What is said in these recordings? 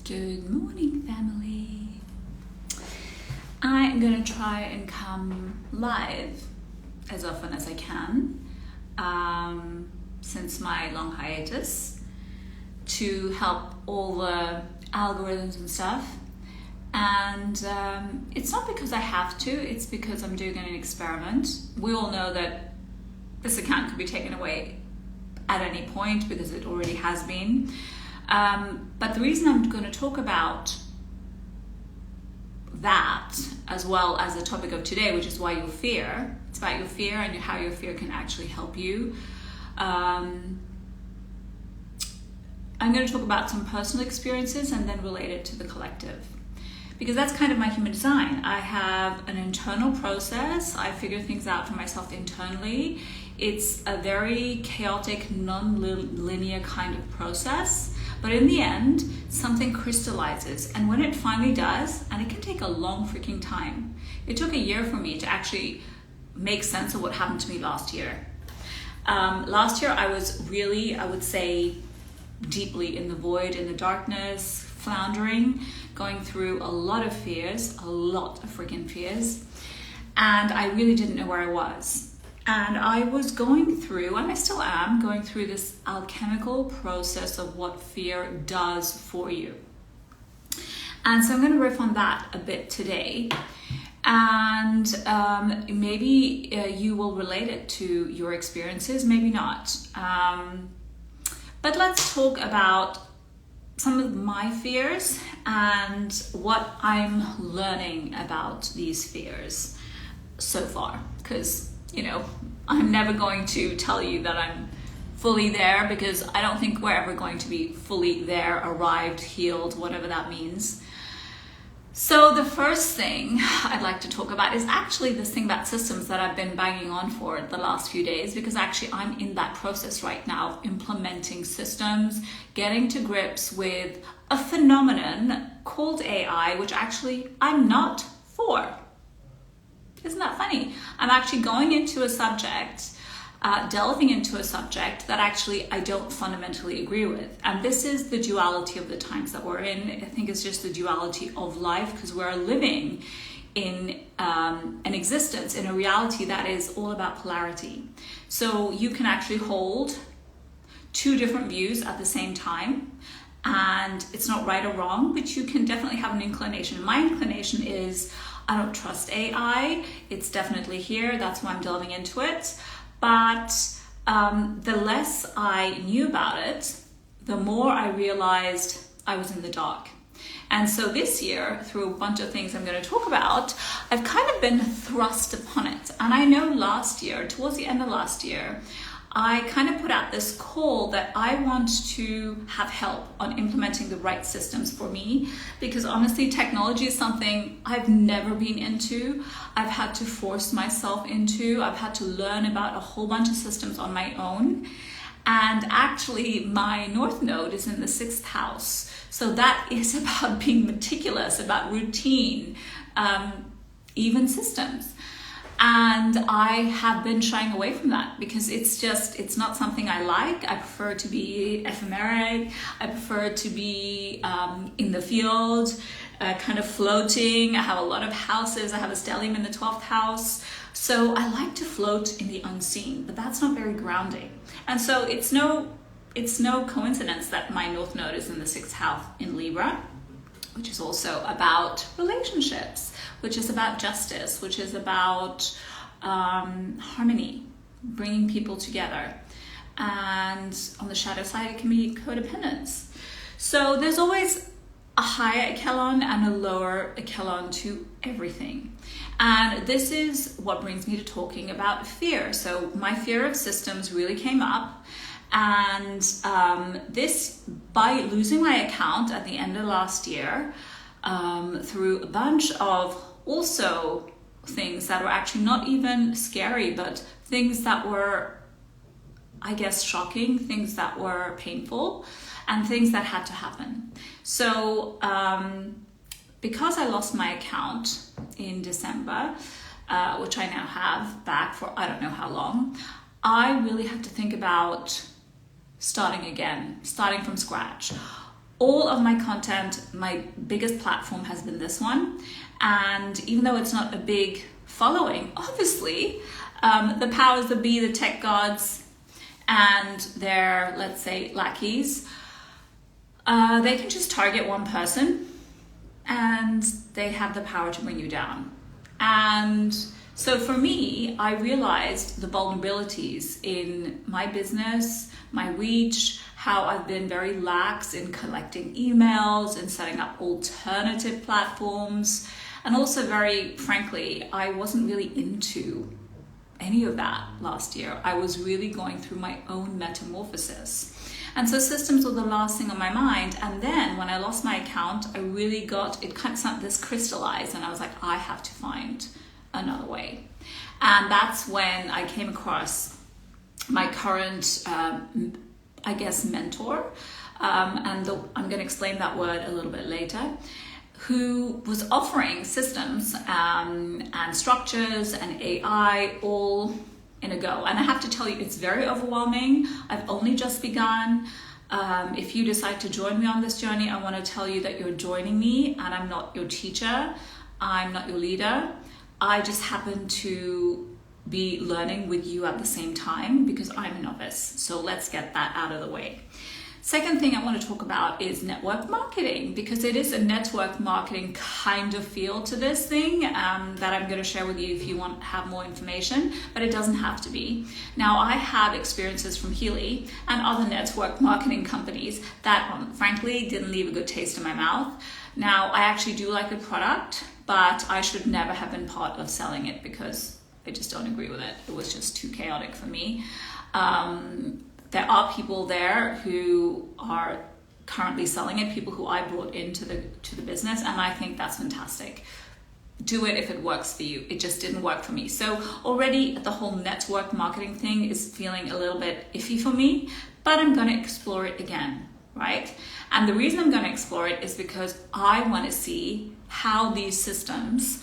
Good morning, family. I'm gonna try and come live as often as I can since my long hiatus to help all the algorithms and stuff. And it's not because I have to, it's because I'm doing an experiment. We all know that this account could be taken away at any point because it already has been. But the reason I'm going to talk about that as well as the topic of today, which is why your fear, it's about your fear and how your fear can actually help you. I'm going to talk about some personal experiences and then relate it to the collective. Because that's kind of my human design. I have an internal process. I figure things out for myself internally. It's a very chaotic, non-linear kind of process. But in the end, something crystallizes. And when it finally does, and it can take a long freaking time. It took a year for me to actually make sense of what happened to me last year. Last year, I was really, I would say, deeply in the void, in the darkness, floundering, going through a lot of freaking fears. And I really didn't know where I was. And I was going through, and I still am, going through this alchemical process of what fear does for you. And so I'm going to riff on that a bit today. And maybe you will relate it to your experiences, maybe not. But let's talk about some of my fears and what I'm learning about these fears so far. Because I'm never going to tell you that I'm fully there because I don't think we're ever going to be fully there, arrived, healed, whatever that means. So the first thing I'd like to talk about is actually this thing about systems that I've been banging on for the last few days, because actually I'm in that process right now, implementing systems, getting to grips with a phenomenon called AI, which actually I'm not for. Isn't that funny? I'm actually going into a subject, delving into a subject that actually I don't fundamentally agree with. And this is the duality of the times that we're in. I think it's just the duality of life, because we're living in an existence, in a reality that is all about polarity. So you can actually hold two different views at the same time. And it's not right or wrong, but you can definitely have an inclination. My inclination is I don't trust AI. It's definitely here. That's why I'm delving into it. But the less I knew about it, the more I realized I was in the dark. And so this year, through a bunch of things I'm going to talk about, I've kind of been thrust upon it. And I know last year, towards the end of last year, I kind of put out this call that I want to have help on implementing the right systems for me, because honestly, technology is something I've never been into. I've had to force myself into. I've had to learn about a whole bunch of systems on my own. And actually, my North Node is in the 6th house. So that is about being meticulous, about routine, even systems. And I have been shying away from that because it's not something I like. I prefer to be ephemeric. I prefer to be in the field, kind of floating. I have a lot of houses. I have a stellium in the 12th house. So I like to float in the unseen, but that's not very grounding. And so it's no coincidence that my North Node is in the 6th house in Libra, which is also about relationships, which is about justice, which is about harmony, bringing people together. And on the shadow side, it can be codependence. So there's always a higher echelon and a lower echelon to everything. And this is what brings me to talking about fear. So my fear of systems really came up. And this, by losing my account at the end of last year, through a bunch of also things that were actually not even scary, but things that were, I guess, shocking, things that were painful, and things that had to happen. So because I lost my account in December, which I now have back for I don't know how long, I really had to think about starting again, starting from scratch. all of my content, my biggest platform has been this one. And even though it's not a big following, obviously, the powers that be, the tech gods and their, let's say, lackeys, they can just target one person and they have the power to bring you down. And so for me, I realized the vulnerabilities in my business, my reach, how I've been very lax in collecting emails and setting up alternative platforms. And also, very frankly, I wasn't really into any of that last year. I was really going through my own metamorphosis. And so systems were the last thing on my mind. And then when I lost my account, I really got, it kind of this crystallized, and I was like, I have to find another way. And that's when I came across my current, I guess, mentor. I'm going to explain that word a little bit later, who was offering systems and structures and AI all in a go. And I have to tell you, it's very overwhelming. I've only just begun. If you decide to join me on this journey, I want to tell you that you're joining me, and I'm not your teacher. I'm not your leader. I just happen to be learning with you at the same time because I'm a novice. So let's get that out of the way. Second thing I want to talk about is network marketing, because it is a network marketing kind of feel to this thing that I'm going to share with you if you want to have more information, but it doesn't have to be. Now, I have experiences from Healy and other network marketing companies that frankly didn't leave a good taste in my mouth. Now, I actually do like the product, but I should never have been part of selling it because I just don't agree with it. It was just too chaotic for me. There are people there who are currently selling it, people who I brought into the business, and I think that's fantastic. Do it if it works for you. It just didn't work for me. So already the whole network marketing thing is feeling a little bit iffy for me, but I'm going to explore it again, right? And the reason I'm going to explore it is because I want to see how these systems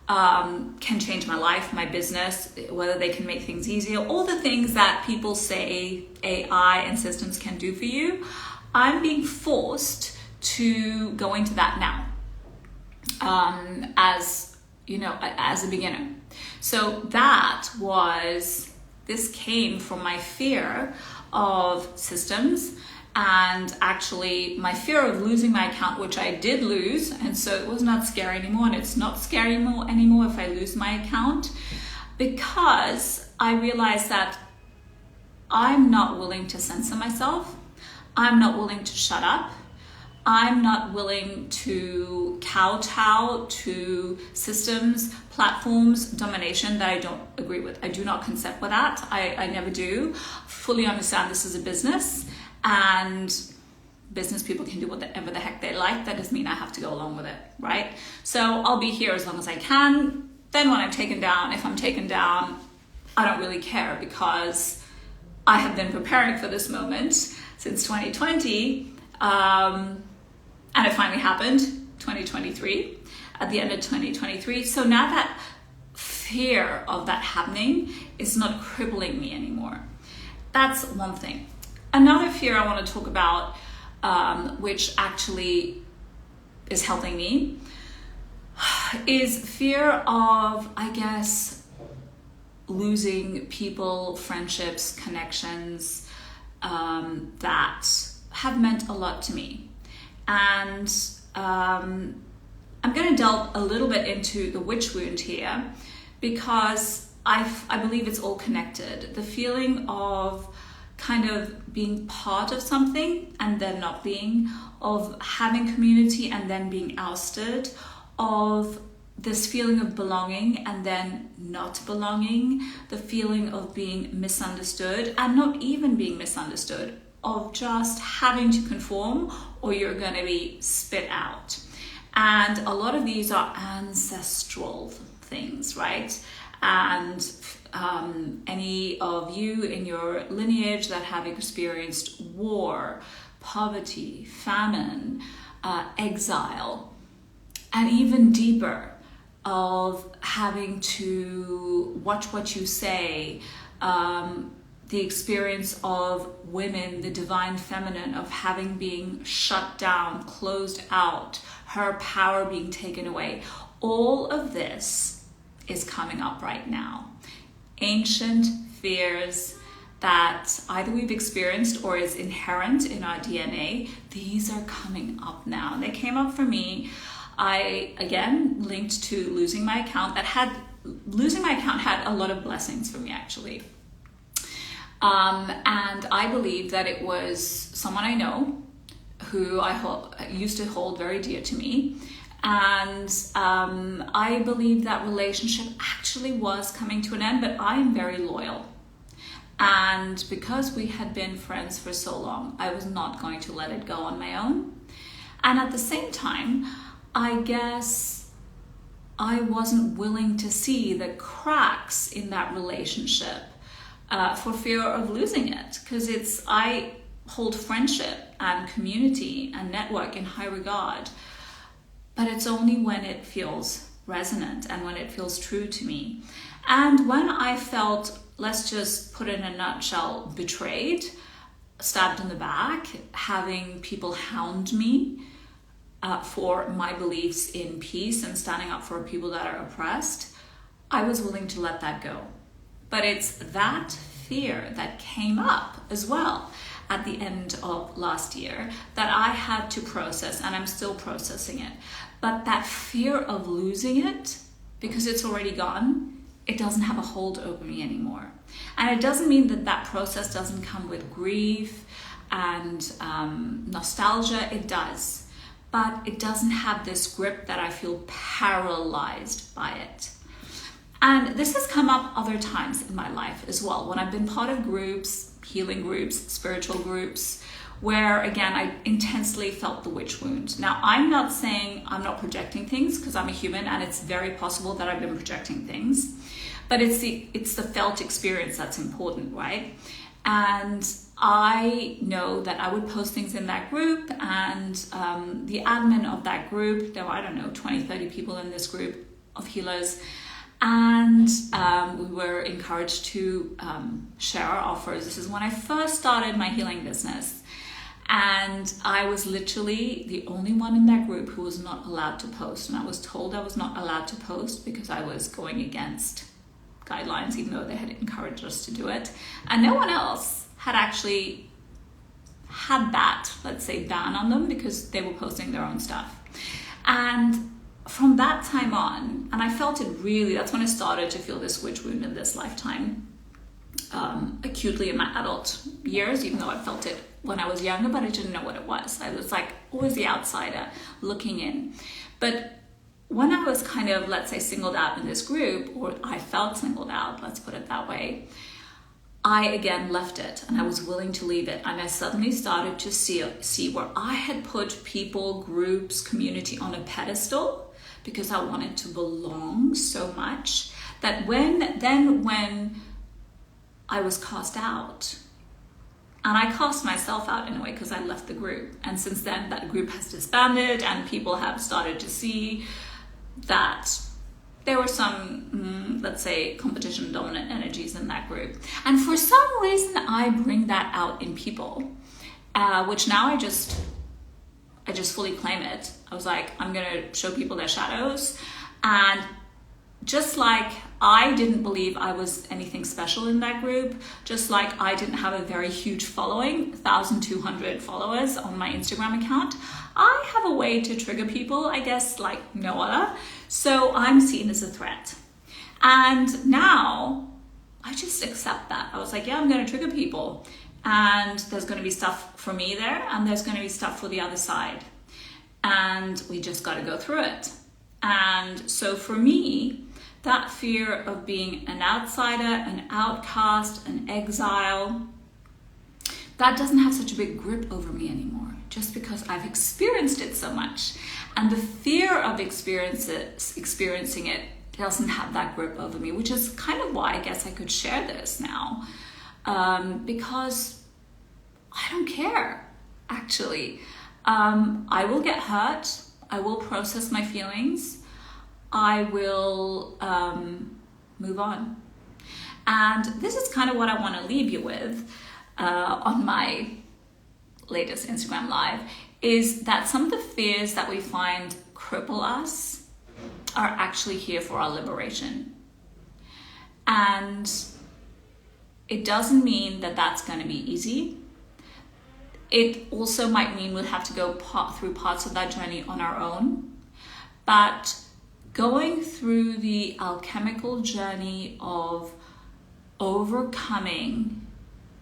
can change my life, my business, whether they can make things easier, all the things that people say AI and systems can do for you. I'm being forced to go into that now, as you know, as a beginner. So this came from my fear of systems, and actually my fear of losing my account, which I did lose, and so it was not scary anymore, and it's not scary anymore if I lose my account, because I realized that I'm not willing to censor myself. I'm not willing to shut up. I'm not willing to kowtow to systems, platforms, domination that I don't agree with. I do not consent with that. I never do. Fully understand this is a business, and business people can do whatever the heck they like. That doesn't mean I have to go along with it, right? So I'll be here as long as I can. Then when I'm taken down, if I'm taken down, I don't really care, because I have been preparing for this moment since 2020, and it finally happened, 2023, at the end of 2023. So now that fear of that happening is not crippling me anymore. That's one thing. Another fear I want to talk about, which actually is helping me, is fear of, I guess, losing people, friendships, connections that have meant a lot to me. And I'm going to delve a little bit into the witch wound here, because I believe it's all connected. The feeling of kind of being part of something and then not being, of having community and then being ousted, of this feeling of belonging and then not belonging, the feeling of being misunderstood and not even being misunderstood, of just having to conform or you're going to be spit out. And a lot of these are ancestral things, right? And any of you in your lineage that have experienced war, poverty, famine, exile, and even deeper, of having to watch what you say, the experience of women, the divine feminine, of having being shut down, closed out, her power being taken away. All of this is coming up right now. Ancient fears that either we've experienced or is inherent in our DNA, these are coming up now. They came up for me. I, again, linked to losing my account. Losing my account had a lot of blessings for me, actually. And I believe that it was someone I know who I used to hold very dear to me. And I believe that relationship actually was coming to an end, but I am very loyal. And because we had been friends for so long, I was not going to let it go on my own. And at the same time, I guess I wasn't willing to see the cracks in that relationship for fear of losing it. Because I hold friendship and community and network in high regard, but it's only when it feels resonant and when it feels true to me. And when I felt, let's just put it in a nutshell, betrayed, stabbed in the back, having people hound me for my beliefs in peace and standing up for people that are oppressed, I was willing to let that go. But it's that fear that came up as well at the end of last year that I had to process, and I'm still processing it. But that fear of losing it, because it's already gone, it doesn't have a hold over me anymore. And it doesn't mean that that process doesn't come with grief and nostalgia. It does. But it doesn't have this grip that I feel paralyzed by it. And this has come up other times in my life as well, when I've been part of groups, healing groups, spiritual groups, where again, I intensely felt the witch wound. Now, I'm not saying I'm not projecting things, because I'm a human and it's very possible that I've been projecting things, but it's the felt experience that's important, right? And I know that I would post things in that group, and the admin of that group, there were, I don't know, 20, 30 people in this group of healers, and we were encouraged to share our offers. This is when I first started my healing business. And I was literally the only one in that group who was not allowed to post. And I was told I was not allowed to post because I was going against guidelines, even though they had encouraged us to do it. And no one else had actually had that, let's say, ban on them, because they were posting their own stuff. And from that time on, and I felt it really, that's when I started to feel this witch wound in this lifetime, acutely in my adult years, even though I felt it when I was younger, but I didn't know what it was. I was like always the outsider looking in. But when I was kind of, let's say, singled out in this group, or I felt singled out, let's put it that way, I again left it, and I was willing to leave it. And I suddenly started to see where I had put people, groups, community on a pedestal because I wanted to belong so much that when I was cast out, and I cast myself out in a way because I left the group. And since then, that group has disbanded, and people have started to see that there were some, let's say, competition dominant energies in that group. And for some reason, I bring that out in people, which now I just fully claim it. I was like, I'm going to show people their shadows. And just like I didn't believe I was anything special in that group, just like I didn't have a very huge following, 1,200 followers on my Instagram account, I have a way to trigger people, I guess, like no other. So I'm seen as a threat. And now I just accept that. I was like, yeah, I'm going to trigger people. And there's going to be stuff for me there, and there's going to be stuff for the other side. And we just got to go through it. And so for me, that fear of being an outsider, an outcast, an exile, that doesn't have such a big grip over me anymore, just because I've experienced it so much. And the fear of experiencing it doesn't have that grip over me, which is kind of why I guess I could share this now, because I don't care, actually. I will get hurt. I will process my feelings. I will move on. And this is kind of what I want to leave you with on my latest Instagram Live, is that some of the fears that we find cripple us are actually here for our liberation. And it doesn't mean that that's going to be easy. It also might mean we'll have to go through parts of that journey on our own. But going through the alchemical journey of overcoming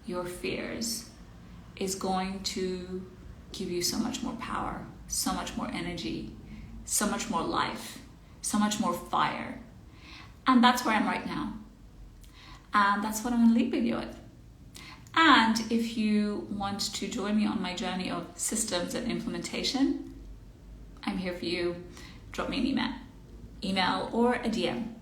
your fears is going to give you so much more power, so much more energy, so much more life, so much more fire. And that's where I'm right now. And that's what I'm going to leave with you with. And if you want to join me on my journey of systems and implementation, I'm here for you. Drop me an email or a DM.